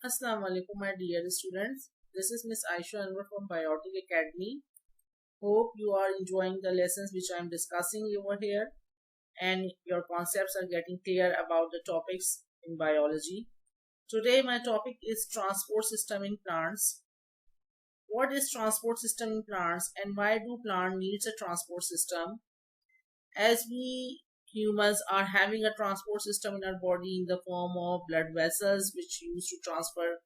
Assalamu alaikum, my dear students. This is Miss Aisha Anwar from Biotic Academy. Hope you are enjoying the lessons which I am discussing over here and your concepts are getting clear about the topics in biology. Today my topic is transport system in plants. What is transport system in plants and why do plant needs a transport system? As we humans are having a transport system in our body in the form of blood vessels which used to transfer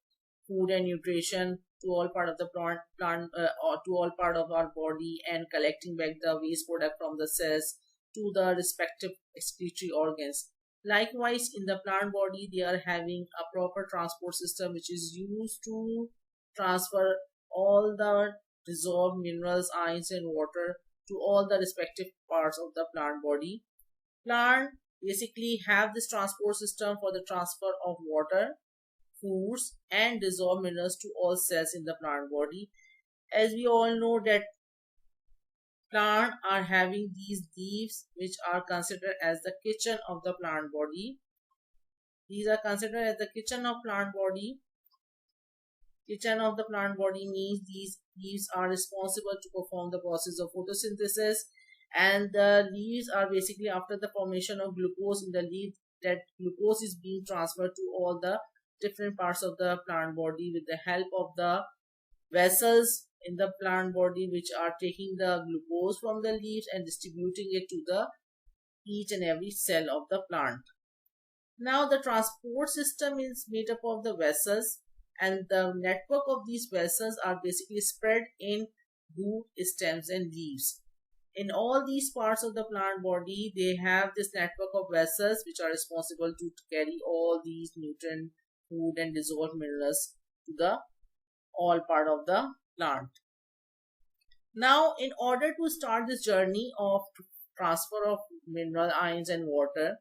food and nutrition to all part of the plant or to all part of our body and collecting back the waste product from the cells to the respective excretory organs. Likewise, in the plant body, they are having a proper transport system which is used to transfer all the dissolved minerals, ions, and water to all the respective parts of the plant body. Plant basically have this transport system for the transfer of water, foods, and dissolved minerals to all cells in the plant body. As we all know that plant are having these leaves which are considered as the kitchen of the plant body. These are considered as the kitchen of plant body. Kitchen of the plant body means these leaves are responsible to perform the process of photosynthesis, and the leaves are basically after the formation of glucose in the leaf, that glucose is being transferred to all the different parts of the plant body with the help of the vessels in the plant body which are taking the glucose from the leaves and distributing it to the each and every cell of the plant. Now the transport system is made up of the vessels, and the network of these vessels are basically spread in root, stems, and leaves. In all these parts of the plant body, they have this network of vessels which are responsible to carry all these nutrient, food, and dissolved minerals to the all part of the plant. Now, in order to start this journey of transfer of mineral, ions, and water,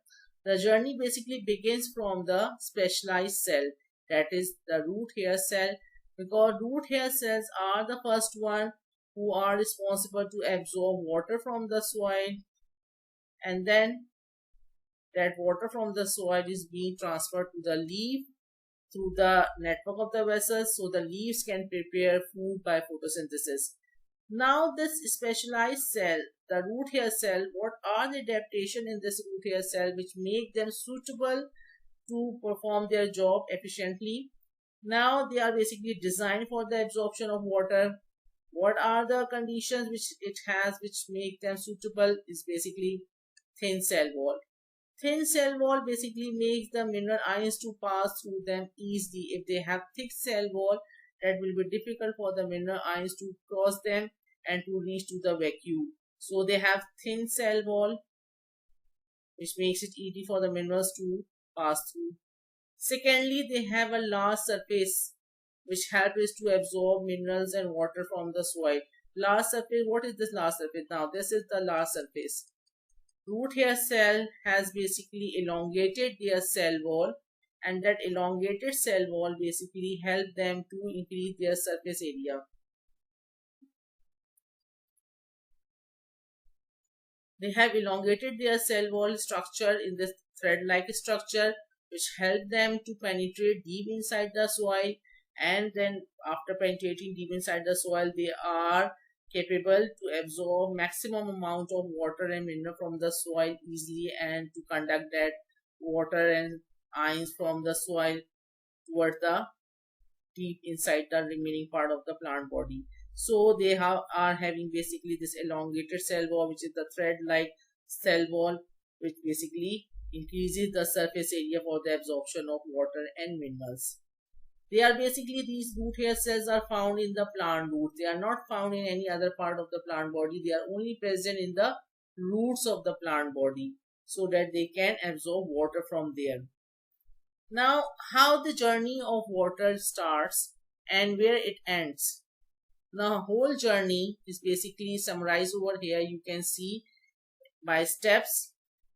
the journey basically begins from the specialized cell, that is the root hair cell, because root hair cells are the first one who are responsible to absorb water from the soil, and then that water from the soil is being transferred to the leaf through the network of the vessels so the leaves can prepare food by photosynthesis. Now this specialized cell, the root hair cell, what are the adaptation in this root hair cell which make them suitable to perform their job efficiently? Now they are basically designed for the absorption of water. What are the conditions which it has which make them suitable is basically thin cell wall. Thin cell wall basically makes the mineral ions to pass through them easily. If they have thick cell wall, that will be difficult for the mineral ions to cross them and to reach to the vacuum. So they have thin cell wall which makes it easy for the minerals to pass through. Secondly, they have a large surface which helps to absorb minerals and water from the soil. Large surface, what is this large surface? Now this is the large surface. Root hair cell has basically elongated their cell wall, and that elongated cell wall basically help them to increase their surface area. They have elongated their cell wall structure in this thread-like structure which help them to penetrate deep inside the soil, and then after penetrating deep inside the soil they are capable to absorb maximum amount of water and mineral from the soil easily and to conduct that water and ions from the soil towards the deep inside the remaining part of the plant body. So they are having basically this elongated cell wall which is the thread like cell wall which basically increases the surface area for the absorption of water and minerals. They are basically, these root hair cells are found in the plant root. They are not found in any other part of the plant body. They are only present in the roots of the plant body so that they can absorb water from there. Now, how the journey of water starts and where it ends. The whole journey is basically summarized over here. You can see by steps.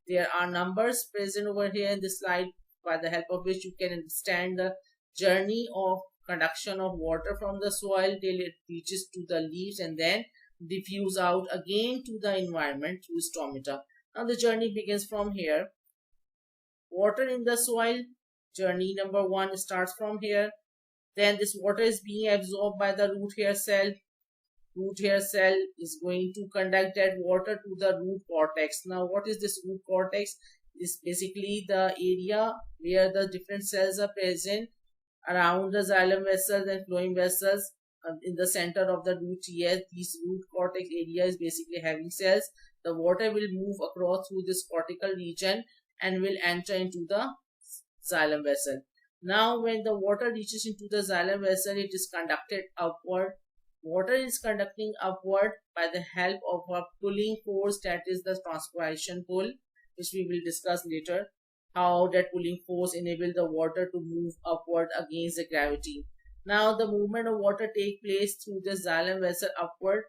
There are numbers present over here in this slide by the help of which you can understand the journey of conduction of water from the soil till it reaches to the leaves and then diffuse out again to the environment through stomata. Now the journey begins from here. Water in the soil, journey number 1 starts from here. Then this water is being absorbed by the root hair cell. Root hair cell is going to conduct that water to the root cortex. Now what is this root cortex? This basically the area where the different cells are present around the xylem vessels and phloem vessels. In the center of the root TS, this root cortex area is basically having cells. The water will move across through this cortical region and will enter into the xylem vessel. Now when the water reaches into the xylem vessel, it is conducted upward. Water is conducting upward by the help of a pulling force, that is the transpiration pull, which we will discuss later, how that pulling force enables the water to move upward against the gravity. Now the movement of water takes place through the xylem vessel upward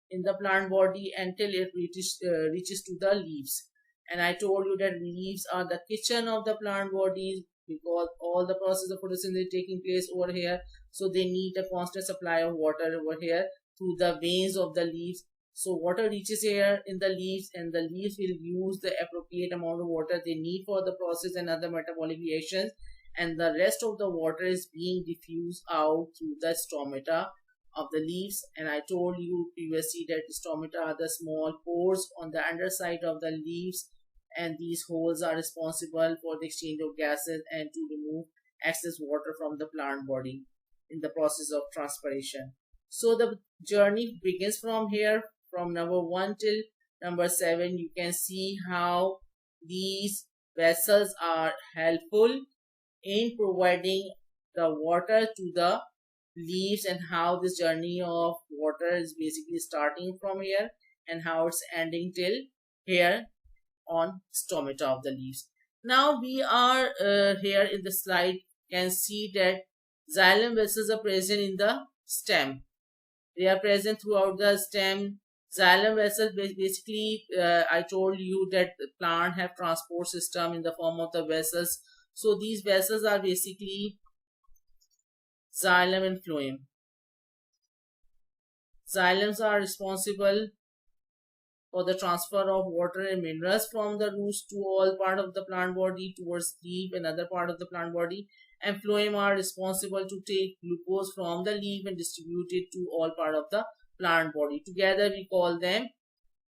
in the plant body until it reaches to the leaves. And I told you that leaves are the kitchen of the plant body because all the process of photosynthesis is taking place over here. So they need a constant supply of water over here through the veins of the leaves. So water reaches here in the leaves and the leaves will use the appropriate amount of water they need for the process and other metabolic reactions, and the rest of the water is being diffused out through the stomata of the leaves. And I told you previously that stomata are the small pores on the underside of the leaves, and these holes are responsible for the exchange of gases and to remove excess water from the plant body in the process of transpiration. So the journey begins from here, from number 1 till number 7. You can see how these vessels are helpful in providing the water to the leaves, and how this journey of water is basically starting from here and how it's ending till here on stomata of the leaves. Now we are here in the slide can see that xylem vessels are present in the stem. They are present throughout the stem. Xylem vessels basically I told you that the plant have transport system in the form of the vessels. So these vessels are basically xylem and phloem. Xylems are responsible for the transfer of water and minerals from the roots to all part of the plant body towards leaf and other part of the plant body, and phloem are responsible to take glucose from the leaf and distribute it to all part of the plant body. Together we call them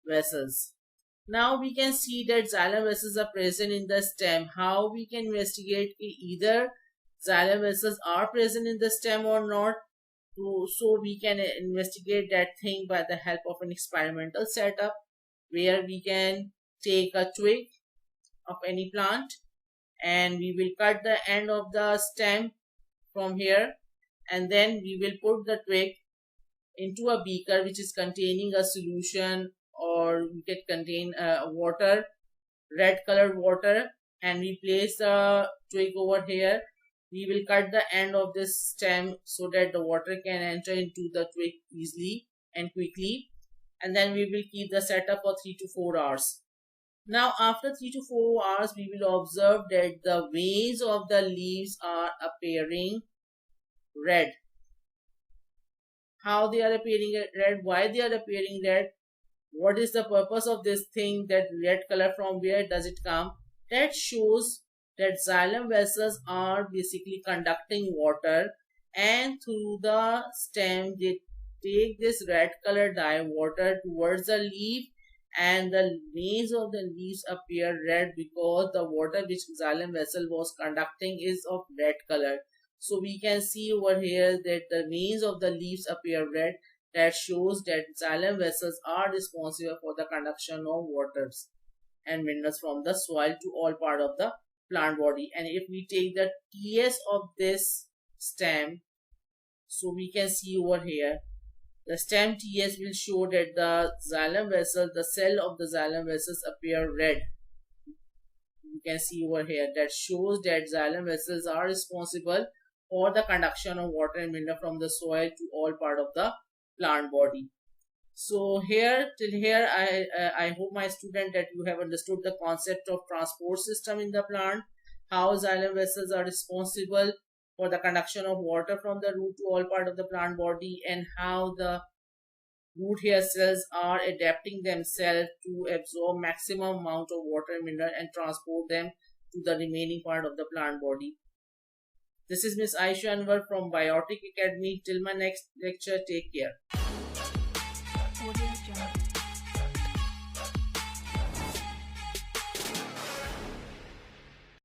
vessels. Now we can see that xylem vessels are present in the stem. How we can investigate either xylem vessels are present in the stem or not? So we can investigate that thing by the help of an experimental setup, where we can take a twig of any plant and we will cut the end of the stem from here, and then we will put the twig into a beaker which is containing a solution, or we can contain water, red colored water, and we place the twig over here. We will cut the end of this stem so that the water can enter into the twig easily and quickly, and then we will keep the setup for 3 to 4 hours. Now after 3 to 4 hours we will observe that the veins of the leaves are appearing red. How they are appearing red? Why they are appearing red? What is the purpose of this thing, that red color, from where does it come? That shows that xylem vessels are basically conducting water, and through the stem they take this red color dye water towards the leaf, and the veins of the leaves appear red because the water which xylem vessel was conducting is of red color. So we can see over here that the veins of the leaves appear red. That shows that xylem vessels are responsible for the conduction of waters and minerals from the soil to all part of the plant body. And if we take the TS of this stem, so we can see over here the stem TS will show that the xylem vessel, the cell of the xylem vessels appear red. You can see over here that shows that xylem vessels are responsible for the conduction of water and mineral from the soil to all part of the plant body. So here till here I hope my student that you have understood the concept of transport system in the plant, how xylem vessels are responsible for the conduction of water from the root to all part of the plant body, and how the Root hair cells are adapting themselves to absorb maximum amount of water and mineral and transport them to the remaining part of the plant body. This is Miss Aisha Anwar from Biotic Academy. Till my next lecture, take care.